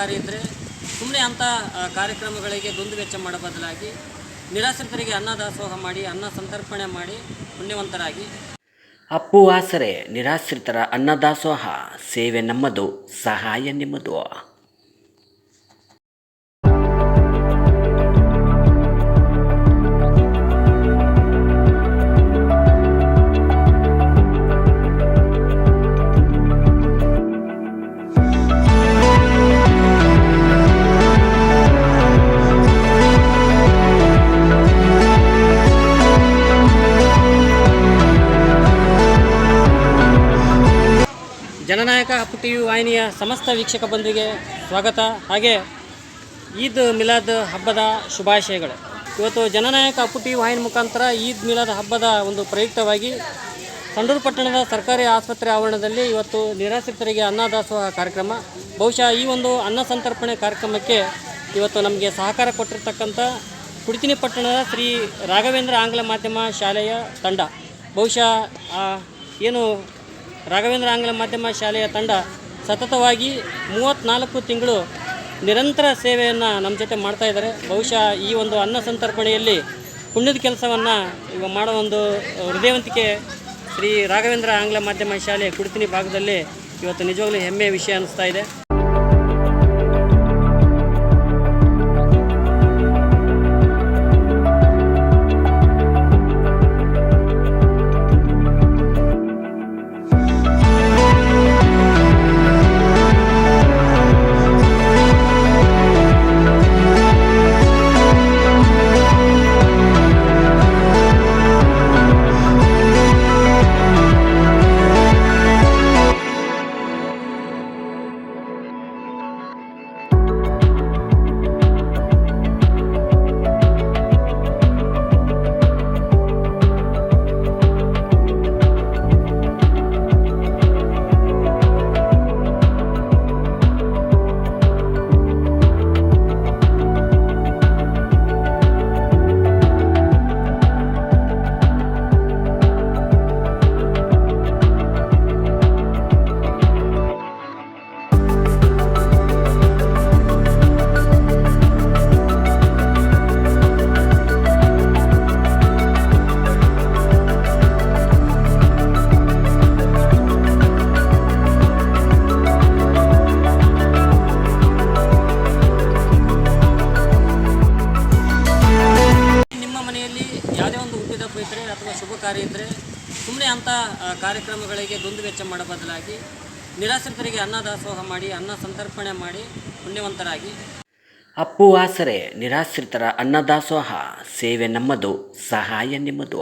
ಶುಭಕಾರ್ಯ ಇದ್ದರೆ ಸುಮ್ಮನೆ ಅಂಥ ಕಾರ್ಯಕ್ರಮಗಳಿಗೆ ದುಂದು ವೆಚ್ಚ ಮಾಡೋ ಬದಲಾಗಿ ನಿರಾಶ್ರಿತರಿಗೆ ಅನ್ನದಾಸೋಹ ಮಾಡಿ ಅನ್ನ ಸಂತರ್ಪಣೆ ಮಾಡಿ ಪುಣ್ಯವಂತರಾಗಿ. ಅಪ್ಪು ಆಸರೆ ನಿರಾಶ್ರಿತರ ಅನ್ನದಾಸೋಹ, ಸೇವೆ ನಮ್ಮದು, ಸಹಾಯ ನಿಮ್ಮದು. ಜನನಾಯಕ ಅಪ್ಪು ಟಿ ವಿ ವಾಹಿನಿಯ ಸಮಸ್ತ ವೀಕ್ಷಕ ಬಂಧುವಿಗೆ ಸ್ವಾಗತ. ಹಾಗೆ ಈದ್ ಮಿಲಾದ್ ಹಬ್ಬದ ಶುಭಾಶಯಗಳು. ಇವತ್ತು ಜನನಾಯಕ ಅಪ್ಪು ಟಿ ವಿ ವಾಹಿನಿ ಮುಖಾಂತರ ಈದ್ ಮಿಲಾದ್ ಹಬ್ಬದ ಒಂದು ಪ್ರಯುಕ್ತವಾಗಿ ಸಂಡೂರು ಪಟ್ಟಣದ ಸರ್ಕಾರಿ ಆಸ್ಪತ್ರೆ ಆವರಣದಲ್ಲಿ ಇವತ್ತು ನಿರಾಶ್ರಿತರಿಗೆ ಅನ್ನದಾಸೋಹ ಕಾರ್ಯಕ್ರಮ. ಬಹುಶಃ ಈ ಒಂದು ಅನ್ನ ಸಂತರ್ಪಣೆ ಕಾರ್ಯಕ್ರಮಕ್ಕೆ ಇವತ್ತು ನಮಗೆ ಸಹಕಾರ ಕೊಟ್ಟಿರ್ತಕ್ಕಂಥ ಕುಡಿತಿನಿ ಪಟ್ಟಣದ ಶ್ರೀ ರಾಘವೇಂದ್ರ ಆಂಗ್ಲ ಮಾಧ್ಯಮ ಶಾಲೆಯ ತಂಡ, ಬಹುಶಃ ಏನು ರಾಘವೇಂದ್ರ ಆಂಗ್ಲ ಮಾಧ್ಯಮ ಶಾಲೆಯ ತಂಡ ಸತತವಾಗಿ 34 ತಿಂಗಳು ನಿರಂತರ ಸೇವೆಯನ್ನು ನಮ್ಮ ಜೊತೆ ಮಾಡ್ತಾಯಿದ್ದಾರೆ. ಬಹುಶಃ ಈ ಒಂದು ಅನ್ನ ಸಂತರ್ಪಣೆಯಲ್ಲಿ ಪುಣ್ಯದ ಕೆಲಸವನ್ನು ಮಾಡೋ ಒಂದು ಹೃದಯವಂತಿಕೆ ಶ್ರೀ ರಾಘವೇಂದ್ರ ಆಂಗ್ಲ ಮಾಧ್ಯಮ ಶಾಲೆ ಕುಡಿತಿನಿ ಭಾಗದಲ್ಲಿ ಇವತ್ತು ನಿಜವಾಗ್ಲೂ ಹೆಮ್ಮೆಯ ವಿಷಯ ಅನ್ನಿಸ್ತಾ ಇದೆ. ಯಾವುದೇ ಒಂದು ಹುಟ್ಟಿದಬ್ಬ ಇದ್ದರೆ ಅಥವಾ ಶುಭ ಕಾರ್ಯ ಇದ್ದರೆ ಸುಮ್ಮನೆ ಅಂಥ ಕಾರ್ಯಕ್ರಮಗಳಿಗೆ ದುಂದು ವೆಚ್ಚ ಮಾಡೋ ಬದಲಾಗಿ ನಿರಾಶ್ರಿತರಿಗೆ ಅನ್ನದಾಸೋಹ ಮಾಡಿ ಅನ್ನ ಸಂತರ್ಪಣೆ ಮಾಡಿ ಪುಣ್ಯವಂತರಾಗಿ. ಅಪ್ಪು ಆಸರೆ ನಿರಾಶ್ರಿತರ ಅನ್ನದಾಸೋಹ, ಸೇವೆ ನಮ್ಮದು, ಸಹಾಯ ನಿಮ್ಮದು.